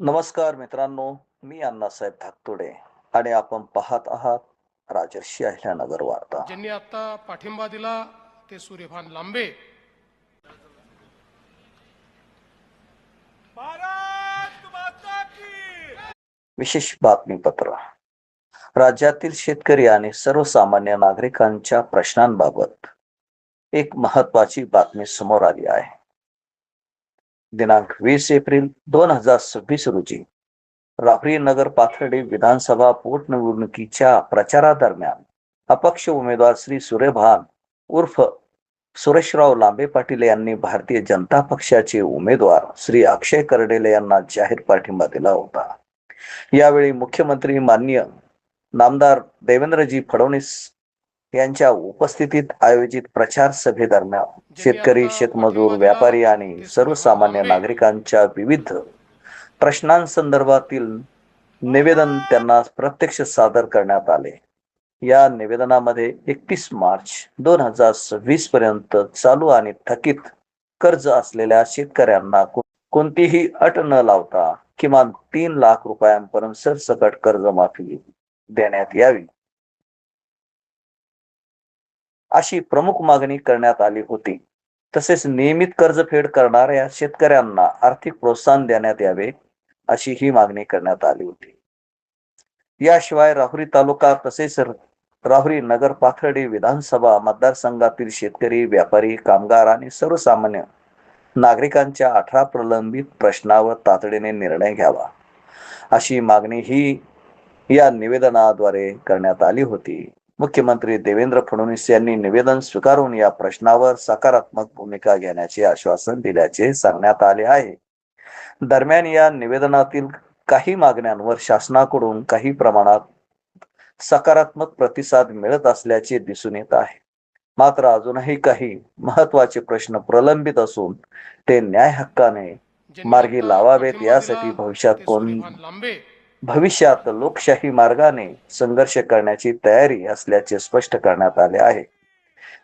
नमस्कार मित्रांनो, मी अण्णासाहेब धाकतोडे आणि आपण पाहत आहात राजर्षी अहिल्यानगर वार्ता. ज्यांनी आता पाठिंबा दिला ते सूर्यभान लांबे. भारत माता की विशेष बातमीपत्र. राज्यातील शेतकरी आणि सर्वसामान्य नागरिकांच्या प्रश्नांबाबत एक महत्वाची बातमी समोर आली आहे. दिनांक 20 एप्रिल 2026 रोजी राहुरी नगर पाथर्डी विधानसभा पोटनिवडणुकीच्या प्रचारादरम्यान अपक्ष उमेदवार श्री सूर्यभान उर्फ सुरेशराव लांबे पाटील यांनी भारतीय जनता पक्षाचे उमेदवार श्री अक्षय करडेले यांना जाहीर पाठिंबा दिला होता. यावेळी मुख्यमंत्री माननीय नामदार देवेंद्रजी फडणवीस यांच्या उपस्थितीत आयोजित प्रचार सभेदरम्यान शेतकरी, शेतमजूर, व्यापारी आणि सर्वसामान्य नागरिकांच्या विविध प्रश्नांसंदर्भातील निवेदन त्यांना प्रत्यक्ष सादर करण्यात आले. या निवेदनामध्ये 31 मार्च 2026 पर्यंत चालू आणि थकीत कर्ज असलेल्या शेतकऱ्यांना कोणतीही अट न लावता किमान 3 लाख रुपयांपर्यंत सरसकट कर्जमाफी देण्यात यावी अशी प्रमुख मागणी करण्यात आली होती. तसेच नियमित कर्जफेड करणाऱ्या शेतकऱ्यांना आर्थिक प्रोत्साहन देण्यात यावे अशी ही मागणी करण्यात आली होती. याशिवाय राहुरी तालुका तसेच राहुरी नगर पाथर्डी विधानसभा मतदारसंघातील शेतकरी, व्यापारी, कामगार आणि सर्वसामान्य नागरिकांच्या 18 प्रलंबित प्रश्नावर तातडीने निर्णय घ्यावा अशी मागणी ही या निवेदनाद्वारे करण्यात आली होती. मुख्यमंत्री देवेंद्र फडणवीस यांनी निवेदन स्वीकारून या प्रश्नावर सकारात्मक भूमिका घेण्याचे आश्वासन दिल्याचे सांगण्यात आले आहे. दरम्यान या निवेदनातील काही मागण्यांवर शासनाकडून काही प्रमाणात सकारात्मक प्रतिसाद मिळत असल्याचे दिसून येत आहे. मात्र अजूनही काही महत्वाचे प्रश्न प्रलंबित असून ते न्याय हक्काने मार्गी लावावेत यासाठी भविष्यात लोकशाही मार्गाने संघर्ष करण्याची तयारी असल्याचे स्पष्ट करण्यात आले आहे.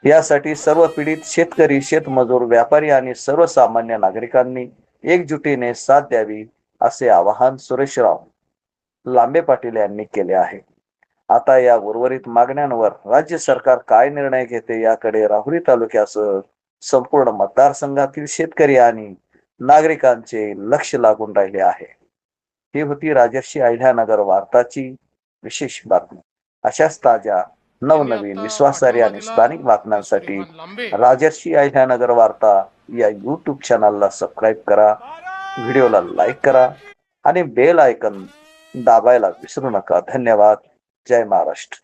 यासाठी सर्व पीडित शेतकरी, शेतमजूर, व्यापारी आणि सर्वसामान्य नागरिकांनी एकजुटीने साथ द्यावी असे आवाहन सुरेशराव लांबे पाटील यांनी केले आहे. आता या उर्वरित मागण्यांवर राज्य सरकार काय निर्णय घेते याकडे राहुरी तालुक्यासह संपूर्ण मतदारसंघातील शेतकरी आणि नागरिकांचे लक्ष लागून राहिले आहे. ही होती राजर्षी अहिल्यानगर वार्ताची विशेष बातमी. अशाच ताज्या, नवनवीन, विश्वासार्ह आणि स्थानिक बातम्यांसाठी राजर्षी अहिल्यानगर वार्ता या YouTube चॅनलला सबस्क्राईब करा, व्हिडिओला लाईक करा आणि बेल आयकॉन दाबायला विसरू नका. धन्यवाद. जय महाराष्ट्र.